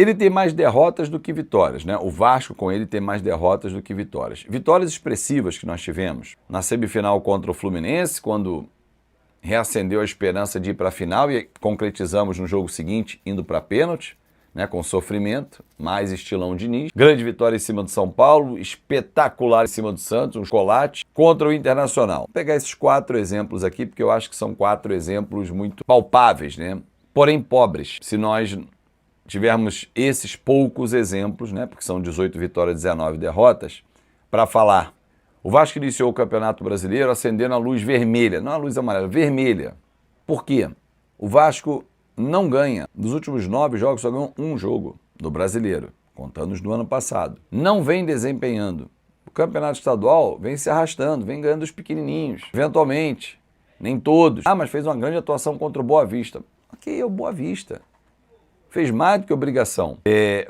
ele tem mais derrotas do que vitórias, né? O Vasco com ele tem mais derrotas do que vitórias. Vitórias expressivas que nós tivemos na semifinal contra o Fluminense, quando reacendeu a esperança de ir para a final e concretizamos no jogo seguinte, indo para pênalti, né, com sofrimento, mais estilão Diniz. Grande vitória em cima do São Paulo, espetacular em cima do Santos, um chocolate, contra o Internacional. Vou pegar esses 4 exemplos aqui, porque eu acho que são 4 exemplos muito palpáveis, né? Porém pobres, se nós tivermos esses poucos exemplos, né, porque são 18 vitórias e 19 derrotas, para falar. O Vasco iniciou o Campeonato Brasileiro acendendo a luz vermelha, não a luz amarela, vermelha. Por quê? O Vasco não ganha. Nos últimos 9 jogos só ganhou um jogo do Brasileiro, contando os do ano passado. Não vem desempenhando. O Campeonato Estadual vem se arrastando, vem ganhando os pequenininhos, eventualmente. Nem todos. Ah, mas fez uma grande atuação contra o Boa Vista. Ok, é o Boa Vista. Fez mais do que obrigação.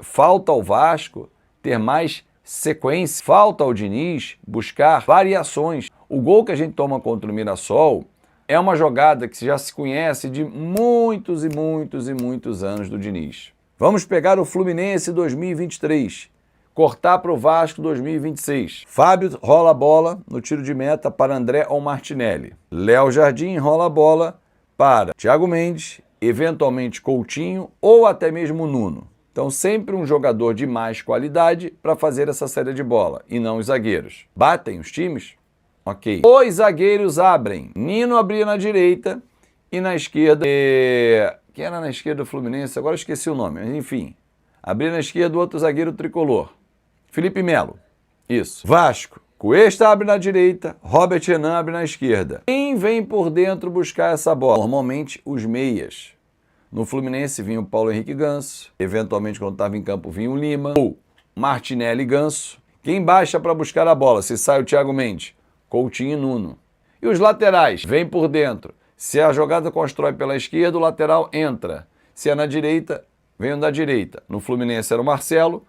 Falta ao Vasco ter mais sequência. Falta ao Diniz buscar variações. O gol que a gente toma contra o Mirassol é uma jogada que já se conhece de muitos e muitos e muitos anos do Diniz. Vamos pegar o Fluminense 2023, cortar para o Vasco 2026. Fábio rola a bola no tiro de meta para André ou Martinelli. Léo Jardim rola a bola para Thiago Mendes, eventualmente Coutinho ou até mesmo Nuno. Então sempre um jogador de mais qualidade para fazer essa saída de bola e não os zagueiros. Batem os times? Ok. Os zagueiros abrem. Nino abria na direita e na esquerda... Quem era na esquerda do Fluminense? Agora eu esqueci o nome. Mas enfim. Abria na esquerda o outro zagueiro tricolor. Felipe Melo. Isso. Vasco. Cuesta abre na direita. Robert Renan abre na esquerda. Quem vem por dentro buscar essa bola? Normalmente os meias. No Fluminense vinha o Paulo Henrique Ganso. Eventualmente quando estava em campo vinha o Lima. Ou Martinelli e Ganso. Quem baixa para buscar a bola? Se sai o Thiago Mendes. Coutinho e Nuno. E os laterais? Vem por dentro. Se a jogada constrói pela esquerda, o lateral entra. Se é na direita, vem da direita. No Fluminense era o Marcelo,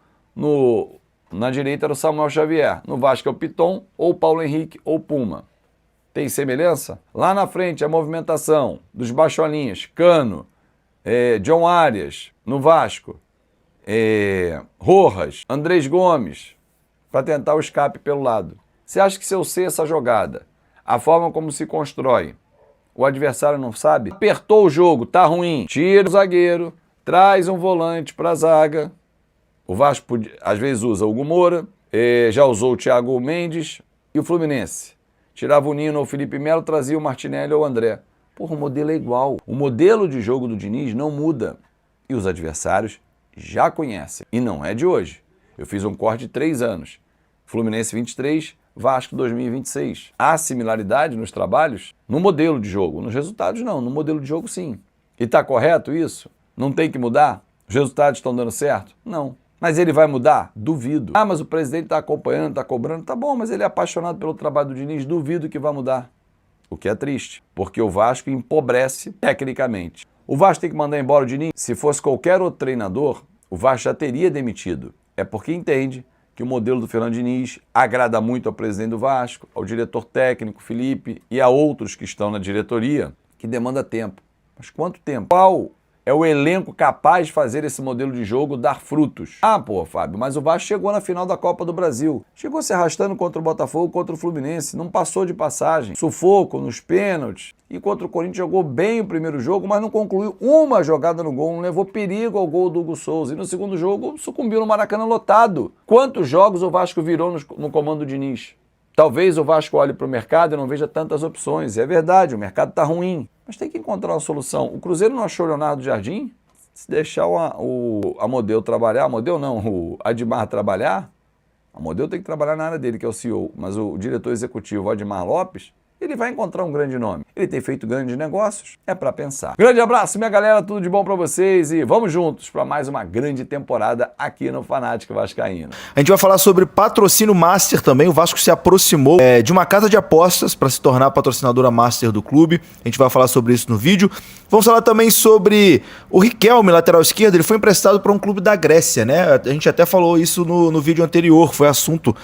na direita era o Samuel Xavier. No Vasco é o Piton, ou o Paulo Henrique, ou o Puma. Tem semelhança? Lá na frente, a movimentação dos baixolinhas. Cano, John Arias, no Vasco. Rojas, Andrés Gomes, para tentar o escape pelo lado. Você acha que se eu sei essa jogada, a forma como se constrói, o adversário não sabe? Apertou o jogo, tá ruim. Tira o zagueiro, traz um volante para a zaga. O Vasco às vezes usa o Hugo Moura, já usou o Thiago Mendes e o Fluminense. Tirava o Nino ou o Felipe Melo, trazia o Martinelli ou o André. Porra, o modelo é igual. O modelo de jogo do Diniz não muda. E os adversários já conhecem. E não é de hoje. Eu fiz um corte de 3 anos. Fluminense 23, Vasco 2026. Há similaridade nos trabalhos? No modelo de jogo. Nos resultados, não. No modelo de jogo, sim. E está correto isso? Não tem que mudar? Os resultados estão dando certo? Não. Mas ele vai mudar? Duvido. Ah, mas o presidente está acompanhando, está cobrando. Tá bom, mas ele é apaixonado pelo trabalho do Diniz. Duvido que vai mudar. O que é triste, porque o Vasco empobrece tecnicamente. O Vasco tem que mandar embora o Diniz? Se fosse qualquer outro treinador, o Vasco já teria demitido. É porque entende que o modelo do Fernando Diniz agrada muito ao presidente do Vasco, ao diretor técnico Felipe e a outros que estão na diretoria, que demanda tempo. Mas quanto tempo? Qual é o elenco capaz de fazer esse modelo de jogo dar frutos? Ah, pô, Fábio, mas o Vasco chegou na final da Copa do Brasil. Chegou se arrastando contra o Botafogo, contra o Fluminense. Não passou de passagem. Sufoco nos pênaltis. E contra o Corinthians jogou bem o primeiro jogo, mas não concluiu uma jogada no gol. Não levou perigo ao gol do Hugo Souza. E no segundo jogo sucumbiu no Maracanã lotado. Quantos jogos o Vasco virou no comando do Diniz? Talvez o Vasco olhe para o mercado e não veja tantas opções. É verdade, o mercado está ruim. Mas tem que encontrar uma solução. O Cruzeiro não achou o Leonardo Jardim? Se deixar a Modelo trabalhar, o Admar trabalhar, a Modelo tem que trabalhar na área dele, que é o CEO. Mas o diretor executivo, o Admar Lopes, ele vai encontrar um grande nome. Ele tem feito grandes negócios, é para pensar. Grande abraço, minha galera, tudo de bom para vocês e vamos juntos para mais uma grande temporada aqui no Fanático Vascaíno. A gente vai falar sobre patrocínio master também. O Vasco se aproximou de uma casa de apostas para se tornar patrocinadora master do clube. A gente vai falar sobre isso no vídeo. Vamos falar também sobre o Riquelme, lateral esquerdo. Ele foi emprestado para um clube da Grécia, né? A gente até falou isso no vídeo anterior, foi assunto,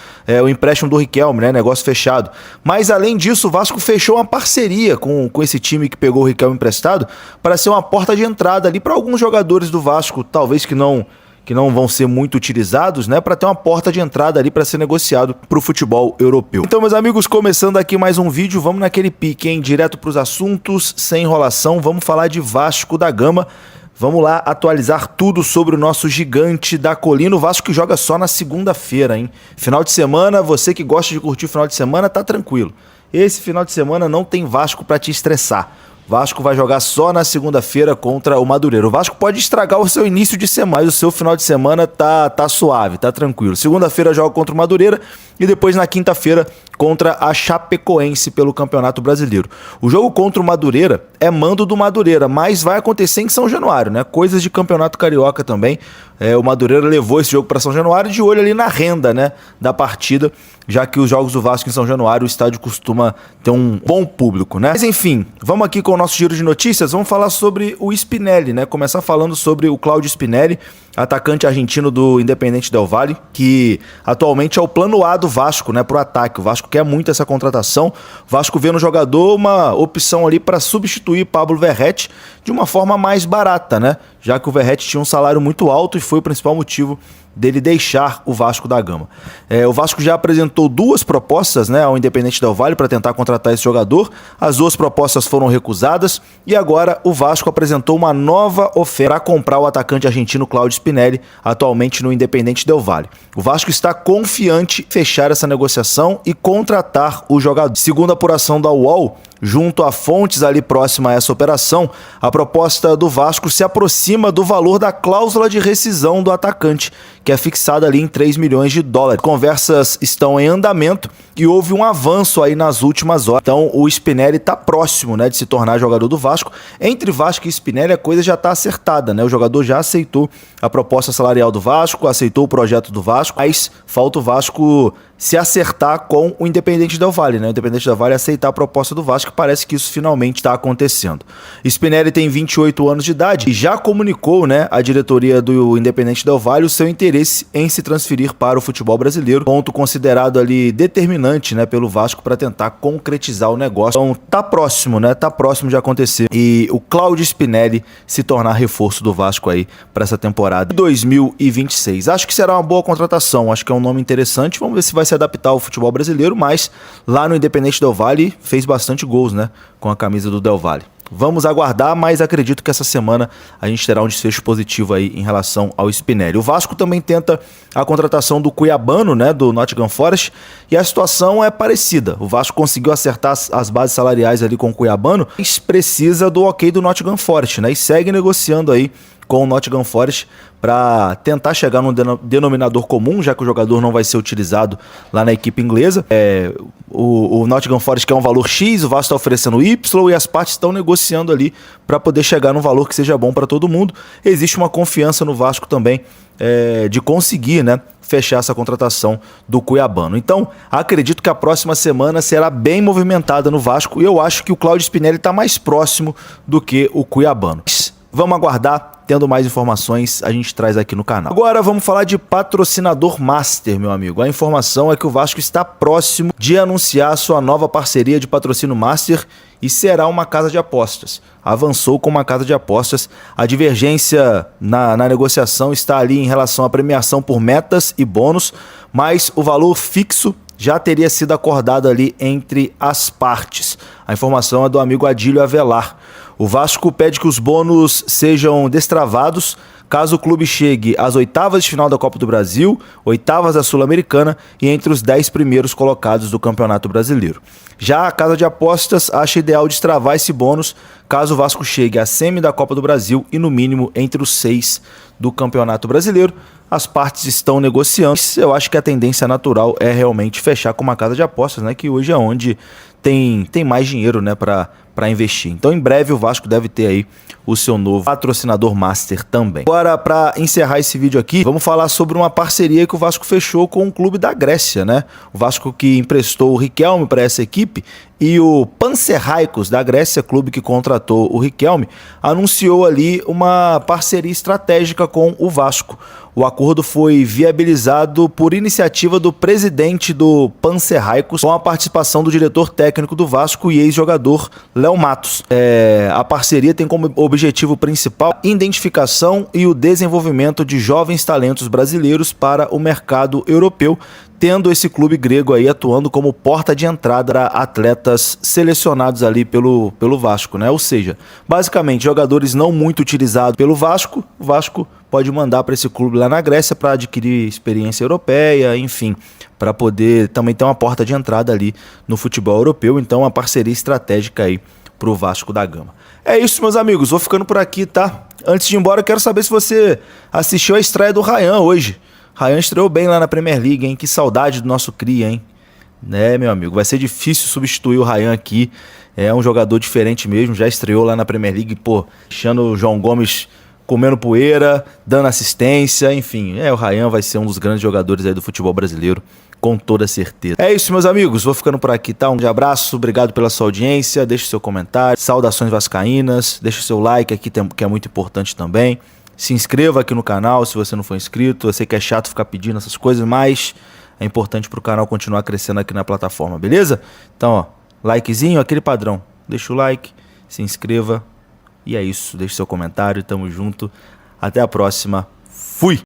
o empréstimo do Riquelme, né? Negócio fechado. Mas além disso, o Vasco fechou uma parceria com esse time que pegou o Riquelme emprestado para ser uma porta de entrada ali para alguns jogadores do Vasco, talvez que não que não vão ser muito utilizados, né, para ter uma porta de entrada ali para ser negociado para o futebol europeu. Então, meus amigos, começando aqui mais um vídeo, vamos naquele pique, hein, direto para os assuntos, sem enrolação, vamos falar de Vasco da Gama. Vamos lá atualizar tudo sobre o nosso gigante da colina, o Vasco que joga só na segunda-feira, hein? Final de semana, você que gosta de curtir o final de semana, tá tranquilo. Esse final de semana não tem Vasco para te estressar. Vasco vai jogar só na segunda-feira contra o Madureira. O Vasco pode estragar o seu início de semana, mas o seu final de semana tá suave, tá tranquilo. Segunda-feira joga contra o Madureira e depois na quinta-feira contra a Chapecoense pelo Campeonato Brasileiro. O jogo contra o Madureira é mando do Madureira, mas vai acontecer em São Januário, né? Coisas de Campeonato Carioca também. O Madureira levou esse jogo para São Januário de olho ali na renda, né, da partida, já que os jogos do Vasco em São Januário, o estádio costuma ter um bom público, né? Mas enfim, vamos aqui com o nosso giro de notícias, vamos falar sobre o Spinelli, né? Começar falando sobre o Claudio Spinelli, atacante argentino do Independente Del Valle, que atualmente é o plano A do Vasco, né, pro ataque. O Vasco quer muito essa contratação. O Vasco vê no jogador uma opção ali para substituir Pablo Verratti de uma forma mais barata, né? Já que o Verratti tinha um salário muito alto e foi o principal motivo dele deixar o Vasco da Gama. O Vasco já apresentou duas propostas, né, ao Independente Del Valle para tentar contratar esse jogador. As duas propostas foram recusadas e agora o Vasco apresentou uma nova oferta para comprar o atacante argentino Claudio Spinelli, atualmente no Independente Del Valle. O Vasco está confiante em fechar essa negociação e contratar o jogador. Segundo a apuração da UOL, junto a fontes ali próxima a essa operação, a proposta do Vasco se aproxima do valor da cláusula de rescisão do atacante, que é fixada ali em 3 milhões de dólares. Conversas estão em andamento e houve um avanço aí nas últimas horas. Então o Spinelli está próximo, né, de se tornar jogador do Vasco. Entre Vasco e Spinelli a coisa já está acertada, né? O jogador já aceitou a proposta salarial do Vasco, aceitou o projeto do Vasco, mas falta o Vasco se acertar com o Independente Del Valle, né? O Independente Del Valle aceitar a proposta do Vasco, parece que isso finalmente está acontecendo. Spinelli tem 28 anos de idade e já comunicou, né, à diretoria do Independente Del Valle o seu interesse em se transferir para o futebol brasileiro, ponto considerado ali determinante, né, pelo Vasco para tentar concretizar o negócio. Então tá próximo, né? Tá próximo de acontecer e o Claudio Spinelli se tornar reforço do Vasco aí para essa temporada de 2026. Acho que será uma boa contratação, acho que é um nome interessante. Vamos ver se vai se adaptar ao futebol brasileiro, mas lá no Independente Del Valle fez bastante gols, né, com a camisa do Del Valle. Vamos aguardar, mas acredito que essa semana a gente terá um desfecho positivo aí em relação ao Spinelli. O Vasco também tenta a contratação do Cuiabano, né, do Nottingham Forest, e a situação é parecida. O Vasco conseguiu acertar as bases salariais ali com o Cuiabano, mas precisa do ok do Nottingham Forest, né, e segue negociando aí com o Nottingham Forest para tentar chegar num denominador comum, já que o jogador não vai ser utilizado lá na equipe inglesa. O Nottingham Forest quer um valor X, o Vasco está oferecendo Y e as partes estão negociando ali para poder chegar num valor que seja bom para todo mundo. Existe uma confiança no Vasco também de conseguir, né, fechar essa contratação do Cuiabano. Então, acredito que a próxima semana será bem movimentada no Vasco e eu acho que o Claudio Spinelli está mais próximo do que o Cuiabano. Vamos aguardar, tendo mais informações a gente traz aqui no canal. Agora vamos falar de patrocinador master, meu amigo. A informação é que o Vasco está próximo de anunciar sua nova parceria de patrocínio master e será uma casa de apostas. Avançou com uma casa de apostas. A divergência na negociação está ali em relação à premiação por metas e bônus, mas o valor fixo já teria sido acordado ali entre as partes. A informação é do amigo Adílio Avelar. O Vasco pede que os bônus sejam destravados caso o clube chegue às oitavas de final da Copa do Brasil, oitavas da Sul-Americana e entre os 10 primeiros colocados do Campeonato Brasileiro. Já a casa de apostas acha ideal destravar esse bônus caso o Vasco chegue à semi da Copa do Brasil e no mínimo entre os 6 do Campeonato Brasileiro. As partes estão negociando. Eu acho que a tendência natural é realmente fechar com uma casa de apostas, né, que hoje é onde tem mais dinheiro, né, para investir. Então, em breve, o Vasco deve ter aí o seu novo patrocinador master também. Agora, para encerrar esse vídeo aqui, vamos falar sobre uma parceria que o Vasco fechou com um clube da Grécia, né? O Vasco que emprestou o Riquelme para essa equipe e o Panathinaikos da Grécia, clube que contratou o Riquelme, anunciou ali uma parceria estratégica com o Vasco. O acordo foi viabilizado por iniciativa do presidente do Panserraicos, com a participação do diretor técnico do Vasco e ex-jogador Léo Matos. A parceria tem como objetivo principal a identificação e o desenvolvimento de jovens talentos brasileiros para o mercado europeu, tendo esse clube grego aí atuando como porta de entrada para atletas selecionados ali pelo Vasco, né? Ou seja, basicamente jogadores não muito utilizados pelo Vasco, o Vasco pode mandar para esse clube lá na Grécia para adquirir experiência europeia, enfim, para poder também ter uma porta de entrada ali no futebol europeu. Então, uma parceria estratégica aí pro Vasco da Gama. É isso, meus amigos, vou ficando por aqui, tá? Antes de ir embora, eu quero saber se você assistiu a estreia do Ryan hoje. Ryan estreou bem lá na Premier League, hein? Que saudade do nosso cria, hein? Né, meu amigo? Vai ser difícil substituir o Ryan aqui. É um jogador diferente mesmo, já estreou lá na Premier League, pô, deixando o João Gomes comendo poeira, dando assistência, enfim. O Ryan vai ser um dos grandes jogadores aí do futebol brasileiro, com toda certeza. É isso, meus amigos, vou ficando por aqui, tá? Um grande abraço, obrigado pela sua audiência, deixe seu comentário, saudações vascaínas, deixe seu like aqui, que é muito importante também. Se inscreva aqui no canal se você não for inscrito. Eu sei que é chato ficar pedindo essas coisas, mas é importante pro canal continuar crescendo aqui na plataforma, beleza? Então, ó, likezinho, aquele padrão. Deixa o like, se inscreva. E é isso, deixe seu comentário, tamo junto. Até a próxima. Fui!